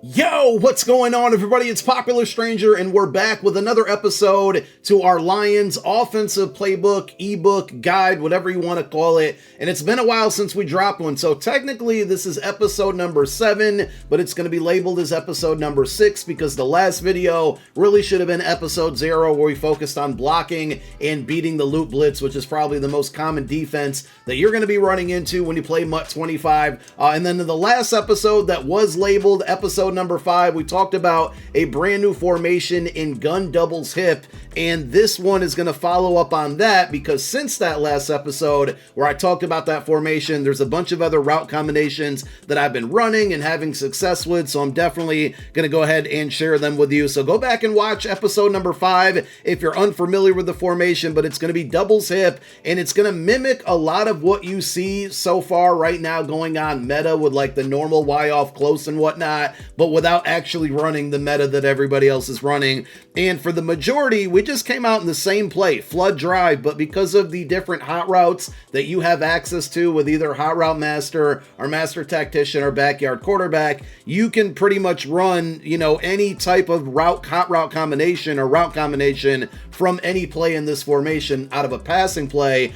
Yo, what's going on, everybody? It's Popular Stranger, and we're back with another episode to our Lions offensive playbook, ebook, guide, whatever you want to call it. And it's been a while since we dropped one, so technically this is episode number 7, but it's going to be labeled as episode number 6 because the last video really should have been episode 0, where we focused on blocking and beating the loot blitz, which is probably the most common defense that you're going to be running into when you play MUT 25. And then in the last episode that was labeled episode number 5, we talked about a brand new formation in gun doubles hip, and this one is going to follow up on that because since that last episode where I talked about that formation, there's a bunch of other route combinations that I've been running and having success with, so I'm definitely going to go ahead and share them with you. So go back and watch episode number 5 if you're unfamiliar with the formation, but it's going to be doubles hip, and it's going to mimic a lot of what you see so far right now going on meta with like the normal Y off close and whatnot, but without actually running the meta that everybody else is running. And for the majority, we just came out in the same play, flood drive, but because of the different hot routes that you have access to with either Hot Route Master or Master Tactician or Backyard Quarterback, you can pretty much run, any type of hot route combination or route combination from any play in this formation out of a passing play.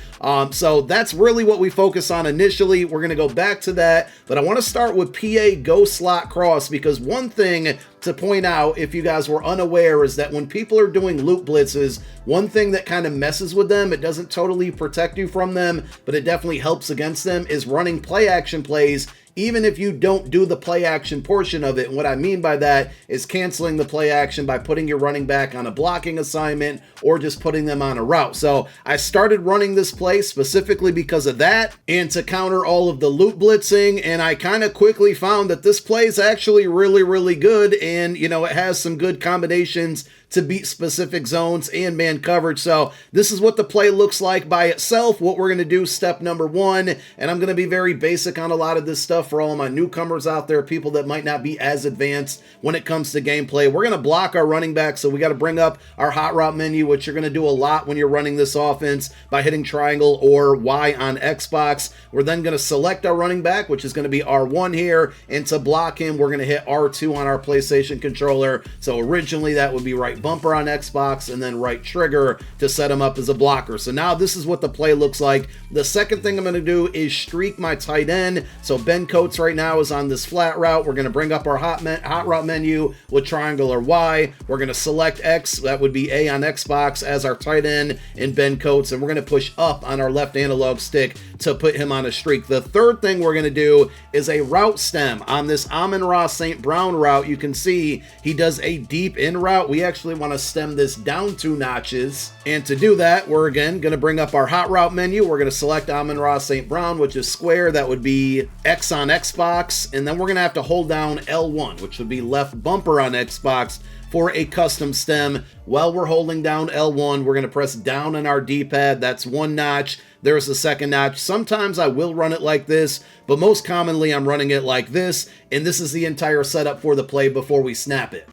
So that's really what we focus on initially. We're going to go back to that, but I want to start with PA Go Slot Cross, because one thing to point out, if you guys were unaware, is that when people are doing loot blitzes, one thing that kind of messes with them, it doesn't totally protect you from them, but it definitely helps against them, is running play action plays even if you don't do the play action portion of it. And what I mean by that is canceling the play action by putting your running back on a blocking assignment or just putting them on a route. So I started running this play specifically because of that and to counter all of the loot blitzing. And I kind of quickly found that this play is actually really, really good. And, it has some good combinations to beat specific zones and man coverage. So this is what the play looks like by itself. What we're going to do, step number 1, and I'm going to be very basic on a lot of this stuff for all of my newcomers out there, people that might not be as advanced when it comes to gameplay. We're going to block our running back, so we got to bring up our hot route menu, which you're going to do a lot when you're running this offense by hitting triangle or Y on Xbox. We're then going to select our running back, which is going to be R1 here, and to block him, we're going to hit R2 on our PlayStation controller. So originally that would be right bumper on Xbox and then right trigger to set him up as a blocker. So now this is what the play looks like. The second thing I'm going to do is streak my tight end. So Ben Coates right now is on this flat route. We're going to bring up our hot route menu with triangle or Y. We're going to select X, that would be A on Xbox, as our tight end in Ben Coates, and we're going to push up on our left analog stick to put him on a streak. The third thing we're going to do is a route stem on this Amon-Ra St. Brown route. You can see he does a deep in route. We actually want to stem this down 2 notches, and to do that, we're again going to bring up our hot route menu. We're going to select Amon-Ra St. Brown, which is square, that would be X on Xbox, and then we're going to have to hold down L1, which would be left bumper on Xbox, for a custom stem. While we're holding down L1, we're going to press down on our D-pad. That's 1 notch. There's the second notch. Sometimes I will run it like this, but most commonly I'm running it like this, and this is the entire setup for the play before we snap it.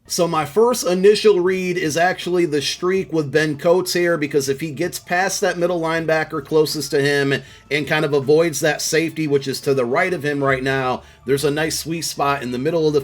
So my first initial read is actually the streak with Ben Coates here, because if he gets past that middle linebacker closest to him and kind of avoids that safety, which is to the right of him right now, there's a nice sweet spot in the middle of the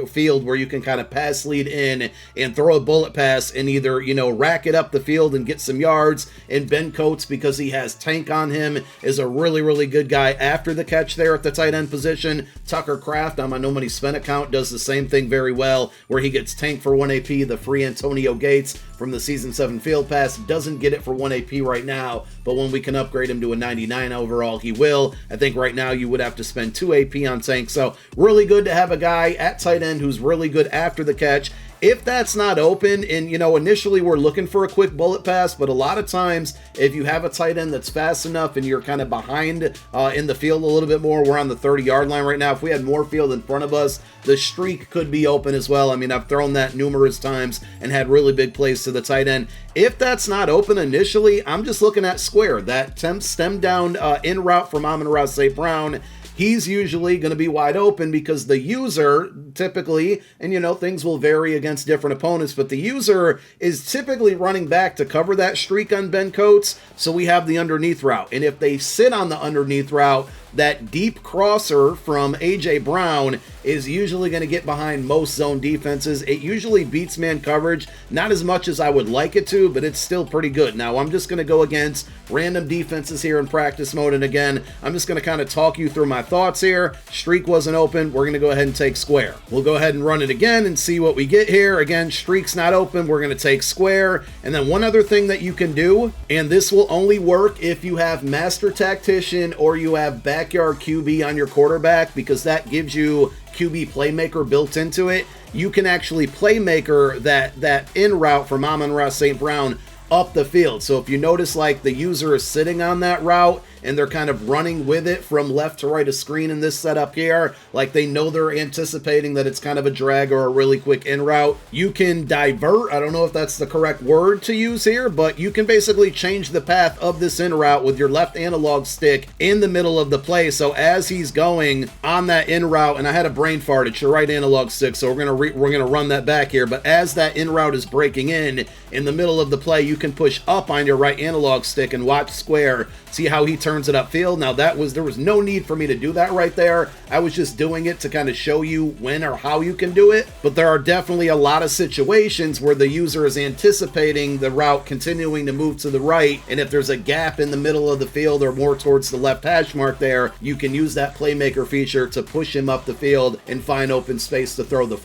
field where you can kind of pass lead in and throw a bullet pass and either, rack it up the field and get some yards. And Ben Coates, because he has tank on him, is a really, really good guy after the catch there at the tight end position. Tucker Kraft on my No Money Spent account does the same thing very well, where he gets tank for 1 AP, the free Antonio Gates from the Season 7 Field Pass. Doesn't get it for 1 AP right now, but when we can upgrade him to a 99 overall, he will. I think right now you would have to spend 2 AP on tank, so really good to have a guy at tight end who's really good after the catch. If that's not open, and initially we're looking for a quick bullet pass, but a lot of times if you have a tight end that's fast enough and you're kind of behind in the field a little bit more, we're on the 30-yard line right now. If we had more field in front of us, the streak could be open as well. I mean, I've thrown that numerous times and had really big plays to the tight end. If that's not open initially, I'm just looking at square, that stem down in route from Amon-Ra St. Brown. He's usually going to be wide open because the user typically, and things will vary against different opponents, but the user is typically running back to cover that streak on Ben Coates, so we have the underneath route. And if they sit on the underneath route, that deep crosser from A.J. Brown is usually going to get behind most zone defenses. It usually beats man coverage, not as much as I would like it to, but it's still pretty good. Now, I'm just going to go against random defenses here in practice mode, and again, I'm just going to kind of talk you through my thoughts here. Streak wasn't open. We're going to go ahead and take square. We'll go ahead and run it again and see what we get here. Again, streak's not open. We're going to take square. And then one other thing that you can do, and this will only work if you have Master Tactician or you have Backyard QB on your quarterback, because that gives you QB Playmaker built into it. You can actually Playmaker that in route from Amon-Ra St. Brown up the field. So if you notice, like, the user is sitting on that route and they're kind of running with it from left to right of screen in this setup here, like they know they're anticipating that it's kind of a drag or a really quick in route, you can divert. I don't know if that's the correct word to use here, but you can basically change the path of this in route with your left analog stick in the middle of the play. So as he's going on that in route, and I had a brain fart, it's your right analog stick, so we're gonna run that back here, but as that in route is breaking in the middle of the play, you can push up on your right analog stick and watch square, see how he turns it upfield. Now there was no need for me to do that right there. I was just doing it to kind of show you when or how you can do it, but there are definitely a lot of situations where the user is anticipating the route continuing to move to the right, and if there's a gap in the middle of the field or more towards the left hash mark there, you can use that Playmaker feature to push him up the field and find open space to throw the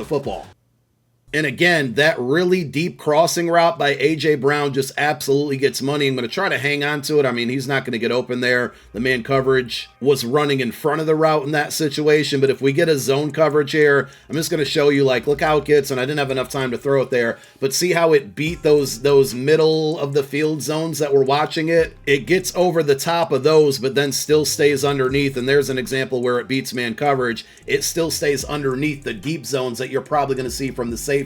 football. And again, that really deep crossing route by A.J. Brown just absolutely gets money. I'm going to try to hang on to it. I mean, he's not going to get open there. The man coverage was running in front of the route in that situation. But if we get a zone coverage here, I'm just going to show you, like, look how it gets. And I didn't have enough time to throw it there. But see how it beat those middle of the field zones that were watching it? It gets over the top of those, but then still stays underneath. And there's an example where it beats man coverage. It still stays underneath the deep zones that you're probably going to see from the safety.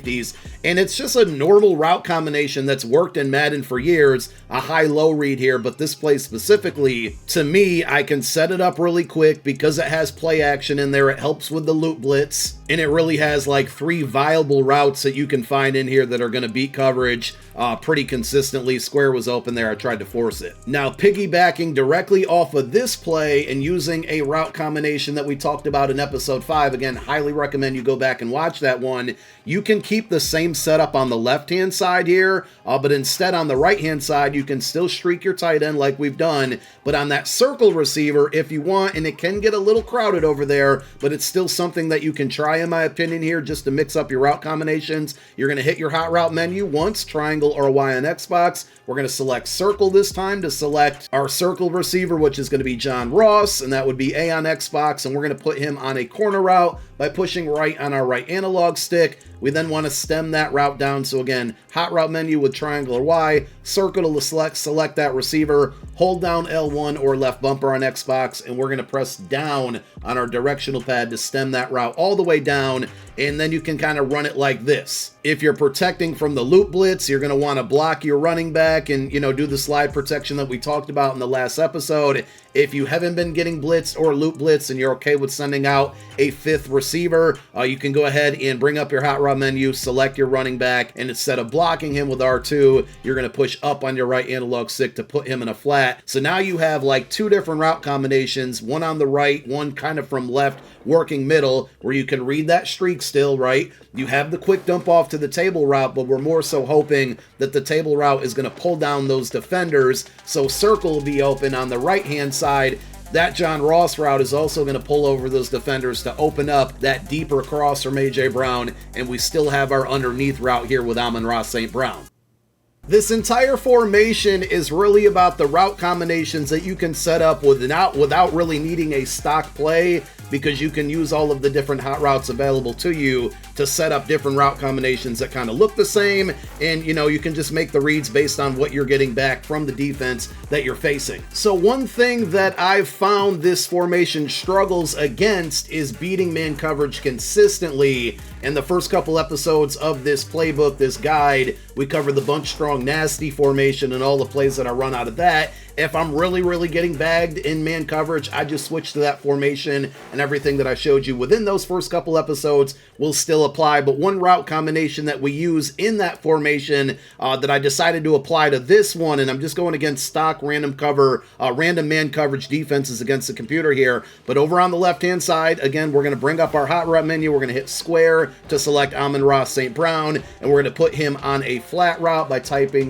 And it's just a normal route combination that's worked in Madden for years, a high-low read here, but this play specifically, to me, I can set it up really quick because it has play action in there. It helps with the loop blitz, and it really has like 3 viable routes that you can find in here that are going to beat coverage pretty consistently. Square was open there. I tried to force it. Now, piggybacking directly off of this play and using a route combination that we talked about in episode 5, again, highly recommend you go back and watch that one. You can keep the same setup on the left-hand side here, but instead on the right-hand side, you can still streak your tight end like we've done, but on that circle receiver, if you want, and it can get a little crowded over there, but it's still something that you can try, in my opinion, here, just to mix up your route combinations. You're going to hit your hot route menu once, triangle or Y on Xbox. We're going to select circle this time to select our circle receiver, which is going to be John Ross, and that would be A on Xbox, and we're going to put him on a corner route by pushing right on our right analog stick. We then want to stem that route down. So again, hot route menu with triangle or Y, circle to select that receiver, hold down L1 or left bumper on Xbox, and we're going to press down on our directional pad to stem that route all the way down, and then you can kind of run it like this. If you're protecting from the loop blitz, you're going to want to block your running back and, you know, do the slide protection that we talked about in the last episode. If you haven't been getting blitzed or loop blitz and you're okay with sending out a 5th receiver, you can go ahead and bring up your hot route menu, select your running back, and instead of blocking him with R2, you're going to push up on your right analog stick to put him in a flat. So now you have like 2 different route combinations, one on the right, one kind of from left, working middle, where you can read that streak still, right? You have the quick dump off to the table route, but we're more so hoping that the table route is going to pull down those defenders, so circle will be open on the right-hand side. That John Ross route is also going to pull over those defenders to open up that deeper cross from A.J. Brown, and we still have our underneath route here with Amon-Ra St. Brown. This entire formation is really about the route combinations that you can set up without really needing a stock play, because you can use all of the different hot routes available to you to set up different route combinations that kind of look the same, and you know, you can just make the reads based on what you're getting back from the defense that you're facing. So one thing that I've found this formation struggles against is beating man coverage consistently. In the first couple episodes of this playbook, this guide, we covered the bunch strong nasty formation and all the plays that are run out of that. If I'm really getting bagged in man coverage, I just switch to that formation, and everything that I showed you within those first couple episodes will still apply. But one route combination that we use in that formation that I decided to apply to this one, and I'm just going against stock random man coverage defenses against the computer here. But over on the left-hand side, again, we're going to bring up our hot route menu. We're going to hit square to select Amon-Ra St. Brown, and we're going to put him on a flat route by pressing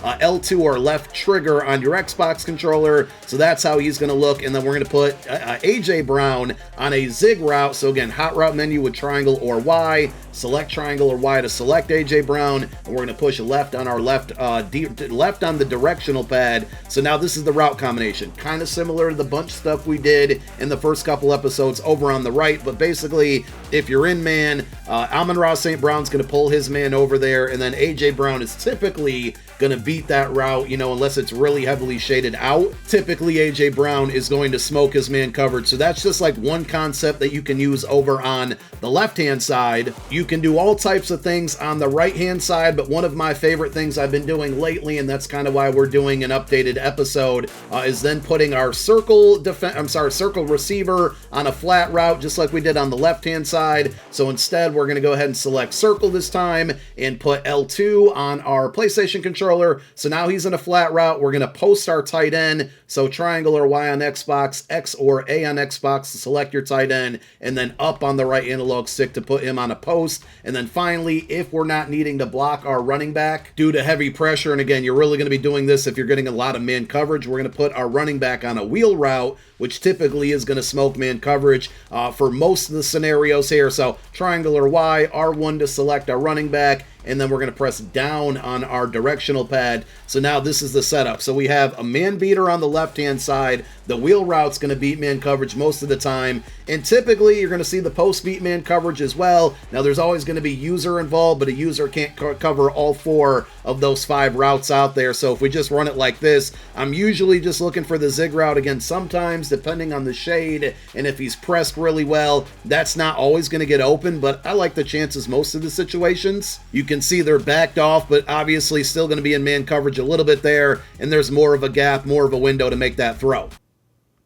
L2 or left trigger on your Xbox controller. So that's how he's going to look. And then we're going to put AJ Brown on a zig route. So again, hot route menu with triangle or Y, select triangle or Y to select AJ Brown, and we're going to push left on our left on the directional pad. So now this is the route combination, kind of similar to the bunch stuff we did in the first couple episodes over on the right. But basically, if you're in man, Amon-Ra St. Brown's going to pull his man over there, and then AJ Brown is typically going to beat that route, unless it's really heavily shaded out. Typically, AJ Brown is going to smoke his man coverage. So that's just like one concept that you can use over on the left-hand side. You can do all types of things on the right-hand side, but one of my favorite things I've been doing lately, and that's kind of why we're doing an updated episode, is then putting our circle receiver on a flat route, just like we did on the left-hand side. So instead, we're going to go ahead and select circle this time and put L2 on our PlayStation controller. So now he's in a flat route. We're going to post our tight end. So triangle or Y on Xbox, X or A on Xbox to select your tight end, and then up on the right analog stick to put him on a post. And then finally, if we're not needing to block our running back due to heavy pressure, and again, you're really going to be doing this if you're getting a lot of man coverage, we're going to put our running back on a wheel route, which typically is going to smoke man coverage for most of the scenarios here. So triangle or Y, R1 to select our running back, and then we're going to press down on our directional pad. So now this is the setup. So we have a man beater on the left-hand side. The wheel route's going to beat man coverage most of the time, and typically you're going to see the post beat man coverage as well. Now there's always going to be user involved, but a user can't cover all 4 of those 5 routes out there. So if we just run it like this, I'm usually just looking for the zig route. Again, sometimes depending on the shade and if he's pressed really well, that's not always going to get open, but I like the chances most of the situations. You can see they're backed off, but obviously still going to be in man coverage a little bit there, and there's more of a gap, more of a window to make that throw.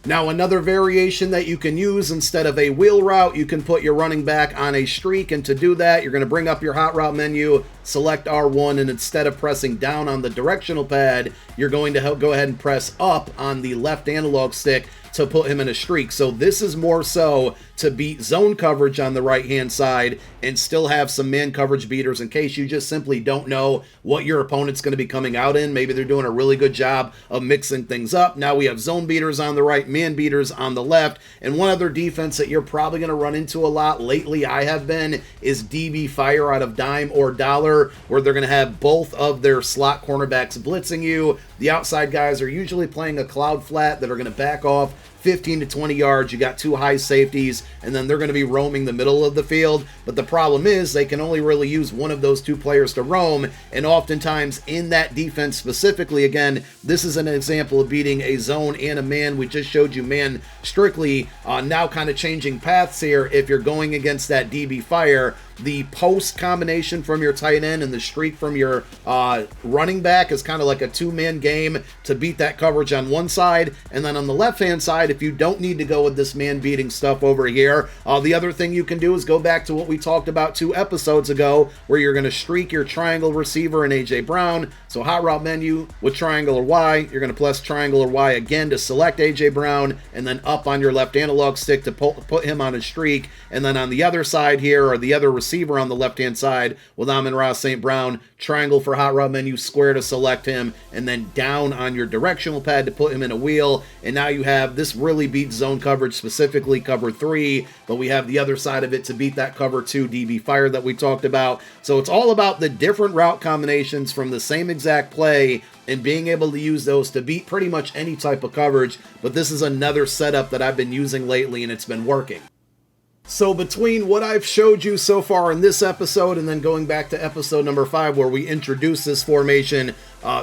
Now, another variation that you can use, instead of a wheel route, you can put your running back on a streak, and to do that, you're going to bring up your hot route menu, select R1, and instead of pressing down on the directional pad, you're going to go ahead and press up on the left analog stick to put him in a streak. So this is more so to beat zone coverage on the right-hand side and still have some man coverage beaters in case you just simply don't know what your opponent's going to be coming out in. Maybe they're doing a really good job of mixing things up. Now we have zone beaters on the right, man beaters on the left. And one other defense that you're probably going to run into a lot lately, I have been, is DB Fire out of Dime or Dollar, where they're going to have both of their slot cornerbacks blitzing you. The outside guys are usually playing a cloud flat that are going to back off 15 to 20 yards. You got 2 high safeties, and then they're going to be roaming the middle of the field. But the problem is they can only really use one of those 2 players to roam, and oftentimes in that defense specifically, again, this is an example of beating a zone and a man. We just showed you man strictly. Now kind of changing paths here. If you're going against that DB Fire, the post combination from your tight end and the streak from your running back is kind of like a 2-man game to beat that coverage on one side. And then on the left-hand side, if you don't need to go with this man-beating stuff over here, the other thing you can do is go back to what we talked about 2 episodes ago, where you're going to streak your triangle receiver in A.J. Brown. So hot route menu with triangle or Y, you're going to press triangle or Y again to select A.J. Brown, and then up on your left analog stick to put him on a streak. And then on the other side here, or the other receiver on the left-hand side with Amon-Ra St. Brown, triangle for hot route menu, square to select him, and then down on your directional pad to put him in a wheel. And now you have, this really beats zone coverage, specifically cover 3, but we have the other side of it to beat that cover 2 DB Fire that we talked about. So it's all about the different route combinations from the same exact play and being able to use those to beat pretty much any type of coverage. But this is another setup that I've been using lately, and it's been working. So between what I've showed you so far in this episode and then going back to episode number 5 where we introduced this formation,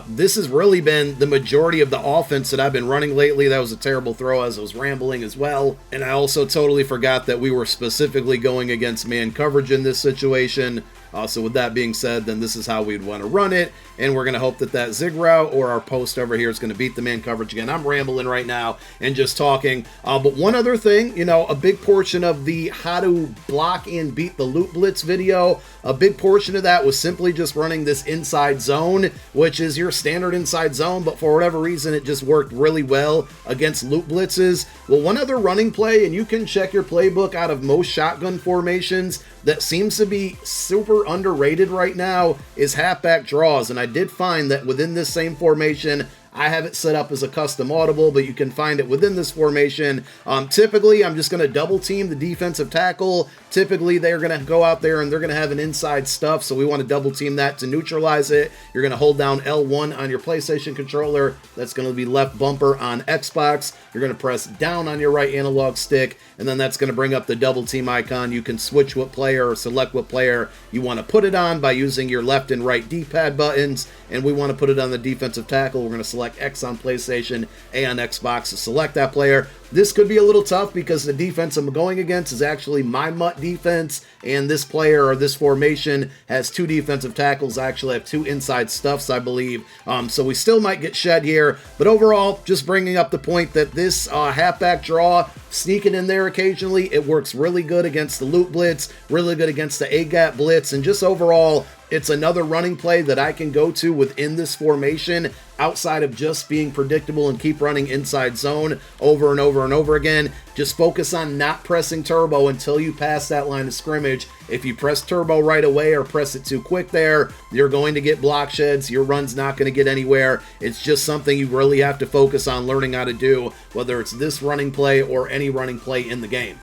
this has really been the majority of the offense that I've been running lately. That was a terrible throw as I was rambling as well. And I also totally forgot that we were specifically going against man coverage in this situation. So with that being said, then this is how we'd want to run it. And we're going to hope that that zig route or our post over here is going to beat the man coverage again. I'm rambling right now and just talking. But one other thing, you know, a big portion of the how to block and beat the loop blitz video, a big portion of that was simply just running this inside zone, which is your standard inside zone. But for whatever reason, it just worked really well against loop blitzes. Well, one other running play, and you can check your playbook out of most shotgun formations, that seems to be super underrated right now is halfback draws. And I did find that within this same formation, I have it set up as a custom audible, but you can find it within this formation. Typically, I'm just going to double team the defensive tackle. Typically, they're going to go out there and they're going to have an inside stuff, so we want to double team that to neutralize it. You're going to hold down L1 on your PlayStation controller. That's going to be left bumper on Xbox. You're going to press down on your right analog stick, and then that's going to bring up the double team icon. You can switch what player or select what player you want to put it on by using your left and right D-pad buttons, and we want to put it on the defensive tackle. We're going to select X on PlayStation, A on Xbox to select that player. This could be a little tough because the defense I'm going against is actually my mutt defense, and this player or this formation has two defensive tackles. I actually have two inside stuffs, I believe. So we still might get shed here, but overall, just bringing up the point that this halfback draw, sneaking in there occasionally, it works really good against the loop blitz, really good against the A-gap blitz, and just overall, it's another running play that I can go to within this formation outside of just being predictable and keep running inside zone over and over and over again. Just focus on not pressing turbo until you pass that line of scrimmage. If you press turbo right away or press it too quick there, you're going to get block sheds. Your run's not going to get anywhere. It's just something you really have to focus on learning how to do, whether it's this running play or any running play in the game.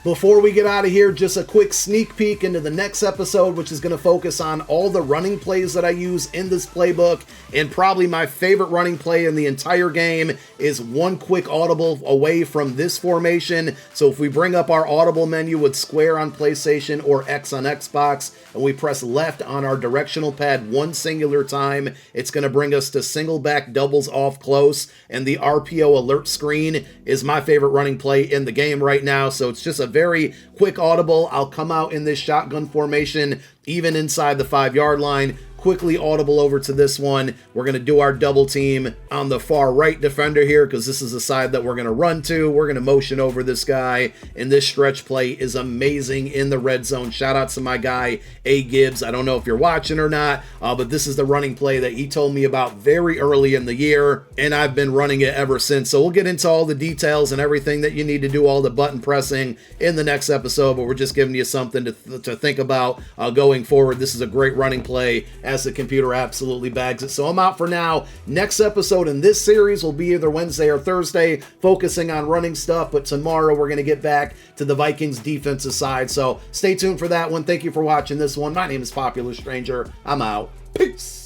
Before we get out of here, just a quick sneak peek into the next episode, which is going to focus on all the running plays that I use in this playbook. And probably my favorite running play in the entire game is one quick audible away from this formation. So if we bring up our audible menu with square on PlayStation or X on Xbox, and we press left on our directional pad one singular time, it's going to bring us to single back doubles off close. And the RPO alert screen is my favorite running play in the game right now. So it's just a very quick audible. I'll come out in this shotgun formation, even inside the 5-yard line. Quickly audible over to this one. We're going to do our double team on the far right defender here because this is the side that we're going to run to. We're going to motion over this guy, and this stretch play is amazing in the red zone. Shout out to my guy, A. Gibbs. I don't know if you're watching or not, but this is the running play that he told me about very early in the year, and I've been running it ever since. So we'll get into all the details and everything that you need to do, all the button pressing in the next episode, but we're just giving you something to think about going forward. This is a great running play as the computer absolutely bags it. So I'm out for now. Next episode in this series will be either Wednesday or Thursday, focusing on running stuff, but tomorrow we're going to get back to the Vikings defensive side. So stay tuned for that one. Thank you for watching this one. My name is Popular Stranger. I'm out. Peace.